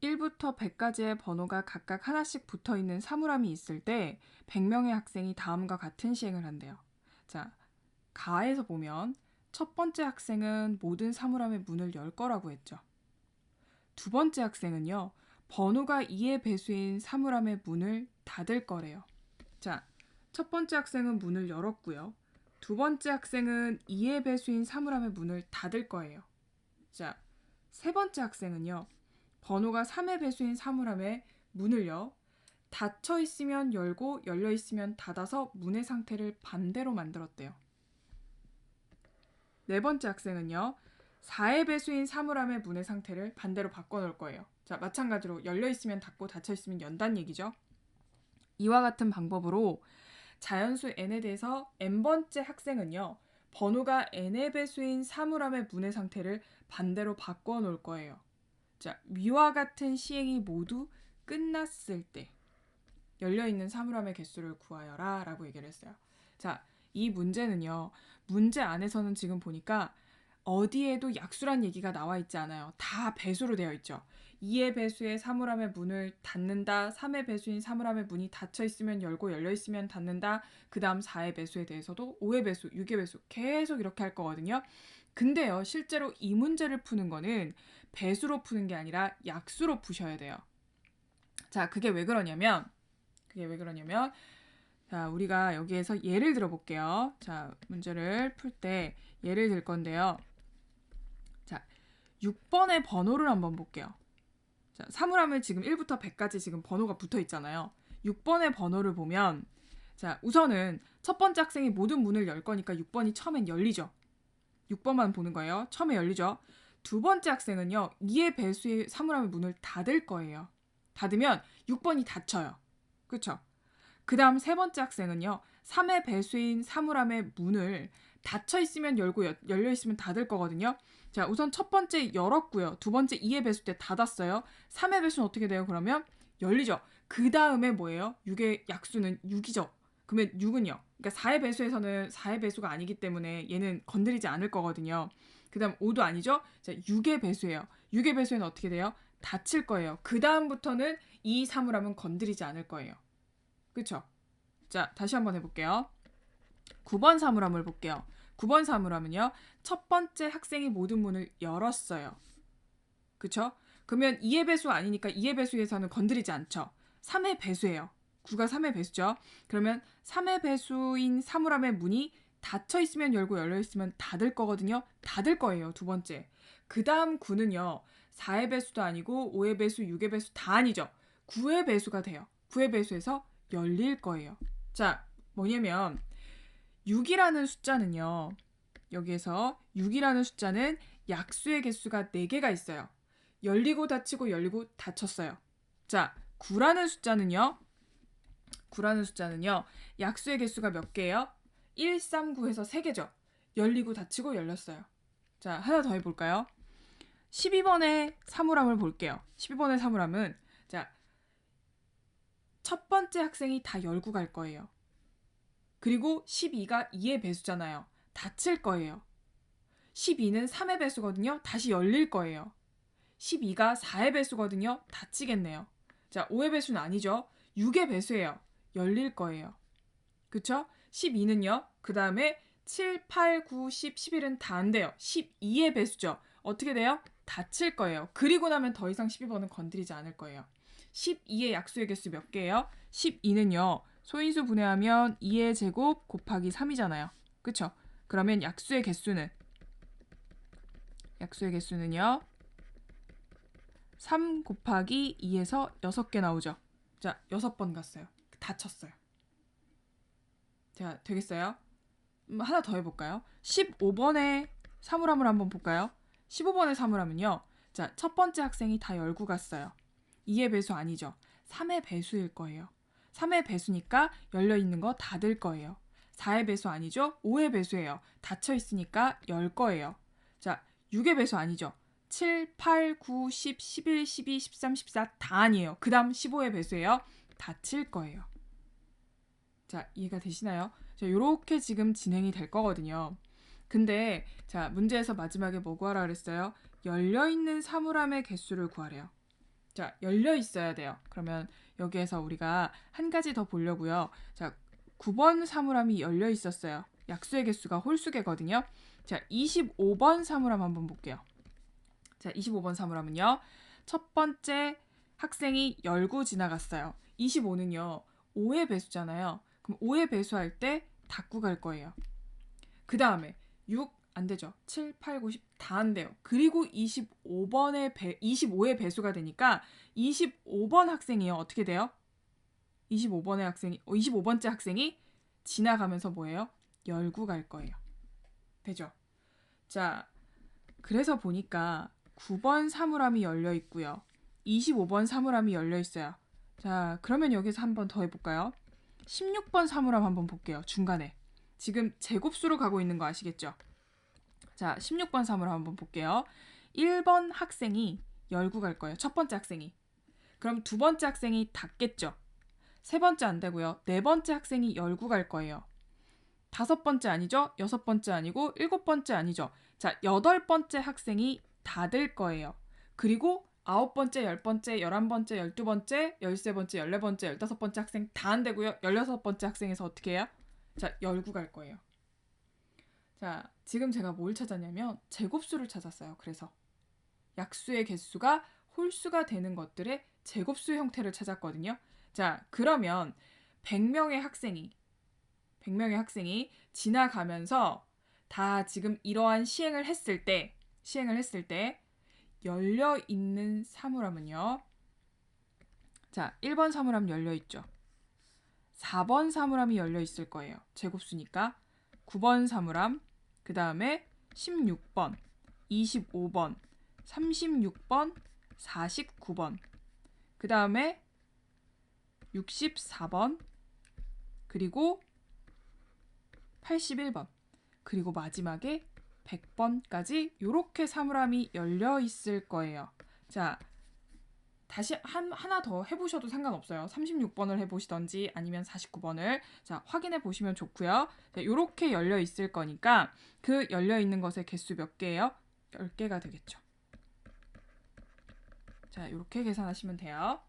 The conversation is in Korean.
1부터 100까지의 번호가 각각 하나씩 붙어있는 사물함이 있을 때 100명의 학생이 다음과 같은 시행을 한대요. 자, 가에서 보면 첫 번째 학생은 모든 사물함의 문을 열 거라고 했죠. 두 번째 학생은요, 번호가 2의 배수인 사물함의 문을 닫을 거래요. 자, 첫 번째 학생은 문을 열었고요. 두 번째 학생은 2의 배수인 사물함의 문을 닫을 거예요. 자, 세 번째 학생은요, 번호가 3의 배수인 사물함의 문을요, 닫혀 있으면 열고 열려 있으면 닫아서 문의 상태를 반대로 만들었대요. 네 번째 학생은요, 4의 배수인 사물함의 문의 상태를 반대로 바꿔놓을 거예요. 자, 마찬가지로 열려 있으면 닫고 닫혀 있으면 연다는 얘기죠. 이와 같은 방법으로 자연수 n에 대해서 n번째 학생은요, 번호가 n의 배수인 사물함의 문의 상태를 반대로 바꿔놓을 거예요. 자, 위와 같은 시행이 모두 끝났을 때 열려있는 사물함의 개수를 구하여라 라고 얘기를 했어요. 자, 이 문제는요, 문제 안에서는 지금 보니까 어디에도 약수란 얘기가 나와 있지 않아요. 다 배수로 되어 있죠. 2의 배수의 사물함의 문을 닫는다. 3의 배수인 사물함의 문이 닫혀 있으면 열고 열려 있으면 닫는다. 그 다음 4의 배수에 대해서도 5의 배수, 6의 배수 계속 이렇게 할 거거든요. 근데요, 실제로 이 문제를 푸는 거는 배수로 푸는 게 아니라 약수로 푸셔야 돼요. 자, 그게 왜 그러냐면 자, 우리가 여기에서 예를 들어 볼게요. 자, 문제를 풀 때 예를 들 건데요. 자, 6번의 번호를 한번 볼게요. 자, 사물함을 지금 1부터 100까지 지금 번호가 붙어 있잖아요. 6번의 번호를 보면, 자, 우선은 첫 번째 학생이 모든 문을 열 거니까 6번이 처음엔 열리죠. 6번만 보는 거예요. 처음에 열리죠. 두 번째 학생은요, 2의 배수의 사물함의 문을 닫을 거예요. 닫으면 6번이 닫혀요. 그쵸? 그 다음 세 번째 학생은요, 3의 배수인 사물함의 문을 닫혀 있으면 열고 열려 있으면 닫을 거거든요. 자, 우선 첫 번째 열었고요. 두 번째 2의 배수 때 닫았어요. 3의 배수는 어떻게 돼요? 그러면 열리죠. 그 다음에 뭐예요? 6의 약수는 6이죠. 그러면 6은요. 그러니까 4의 배수에서는 4의 배수가 아니기 때문에 얘는 건드리지 않을 거거든요. 그 다음 5도 아니죠? 자, 6의 배수예요. 6의 배수에는 어떻게 돼요? 닫힐 거예요. 그 다음부터는 이 사물함은 건드리지 않을 거예요. 그쵸? 자, 다시 한번 해볼게요. 9번 사물함을 볼게요. 9번 사물함은요, 첫 번째 학생이 모든 문을 열었어요. 그쵸? 그러면 2의 배수가 아니니까 2의 배수에서는 건드리지 않죠. 3의 배수예요. 9가 3의 배수죠. 그러면 3의 배수인 사물함의 문이 닫혀 있으면 열고 열려 있으면 닫을 거거든요. 닫을 거예요. 두 번째. 그 다음 9는요. 4의 배수도 아니고 5의 배수, 6의 배수 다 아니죠. 9의 배수가 돼요. 9의 배수에서 열릴 거예요. 자, 뭐냐면 6이라는 숫자는요. 여기에서 6이라는 숫자는 약수의 개수가 4개가 있어요. 열리고 닫히고 열리고 닫혔어요. 자, 9라는 숫자는요. 약수의 개수가 몇 개예요? 1, 3, 9해서 3개죠. 열리고 닫히고 열렸어요. 자, 하나 더 해볼까요? 12번의 사물함을 볼게요. 12번의 사물함은 자, 첫 번째 학생이 다 열고 갈 거예요. 그리고 12가 2의 배수잖아요. 닫힐 거예요. 12는 3의 배수거든요. 다시 열릴 거예요. 12가 4의 배수거든요. 닫히겠네요. 자, 5의 배수는 아니죠. 6의 배수예요. 열릴 거예요. 그쵸? 12는요. 그 다음에 7, 8, 9, 10, 11은 다 안 돼요. 12의 배수죠. 어떻게 돼요? 닫힐 거예요. 그리고 나면 더 이상 12번은 건드리지 않을 거예요. 12의 약수의 개수 몇 개예요? 12는요. 소인수 분해하면 2의 제곱 곱하기 3이잖아요. 그쵸? 그러면 약수의 개수는요. 3 곱하기 2에서 6개 나오죠. 자, 6번 갔어요. 닫혔어요. 자, 되겠어요? 하나 더 해볼까요? 15번의 사물함을 한번 볼까요? 15번의 사물함은요. 자, 첫 번째 학생이 다 열고 갔어요. 2의 배수 아니죠. 3의 배수일 거예요. 3의 배수니까 열려있는 거 닫을 거예요. 4의 배수 아니죠? 5의 배수예요. 닫혀 있으니까 열 거예요. 자, 6의 배수 아니죠? 7, 8, 9, 10, 11, 12, 13, 14 다 아니에요. 그 다음 15의 배수예요. 닫힐 거예요. 자, 이해가 되시나요? 자, 요렇게 지금 진행이 될 거거든요. 근데 자, 문제에서 마지막에 뭐 구하라 그랬어요? 열려있는 사물함의 개수를 구하래요. 자, 열려 있어야 돼요. 그러면 여기에서 우리가 한 가지 더 보려고요. 자, 9번 사물함이 열려 있었어요. 약수의 개수가 홀수개거든요. 자, 25번 사물함 한번 볼게요. 자, 25번 사물함은요. 첫 번째 학생이 열고 지나갔어요. 25는요. 5의 배수잖아요. 그럼 5의 배수할 때 닫고 갈 거예요. 그 다음에 6 안 되죠. 7, 8, 9, 10 다 안 돼요. 그리고 25의 배수가 되니까 25번 학생이요. 어떻게 돼요? 25번째 학생이 지나가면서 뭐예요? 열고 갈 거예요. 되죠? 자, 그래서 보니까 9번 사물함이 열려 있고요. 25번 사물함이 열려 있어요. 자, 그러면 여기서 한 번 더 해볼까요? 16번 사물함 한번 볼게요. 중간에. 지금 제곱수로 가고 있는 거 아시겠죠? 자, 16번 사물함 한번 볼게요. 1번 학생이 열고 갈 거예요. 첫 번째 학생이. 그럼 두 번째 학생이 닫겠죠? 세 번째 안 되고요. 네 번째 학생이 열고 갈 거예요. 다섯 번째 아니죠? 여섯 번째 아니고 일곱 번째 아니죠? 자, 여덟 번째 학생이 닫을 거예요. 그리고 아홉 번째, 열 번째, 11번째, 12번째, 13번째, 14번째, 15번째 학생 다 안 되고요. 16번째 학생에서 어떻게 해요? 자, 열고 갈 거예요. 자, 지금 제가 뭘 찾았냐면 제곱수를 찾았어요. 그래서 약수의 개수가 홀수가 되는 것들의 제곱수 형태를 찾았거든요. 자, 그러면 100명의 학생이 지나가면서 다 지금 이러한 시행을 했을 때 열려 있는 사물함은요. 자, 1번 사물함 열려 있죠. 4번 사물함이 열려 있을 거예요. 제곱수니까 9번 사물함, 그 다음에 16번, 25번, 36번, 49번, 그 다음에 64번, 그리고 81번, 그리고 마지막에 100번까지 이렇게 사물함이 열려 있을 거예요. 자, 다시 하나 더 해보셔도 상관없어요. 36번을 해보시던지 아니면 49번을 자 확인해 보시면 좋고요. 자, 이렇게 열려 있을 거니까 그 열려 있는 것의 개수 몇 개예요? 10개가 되겠죠. 자, 이렇게 계산하시면 돼요.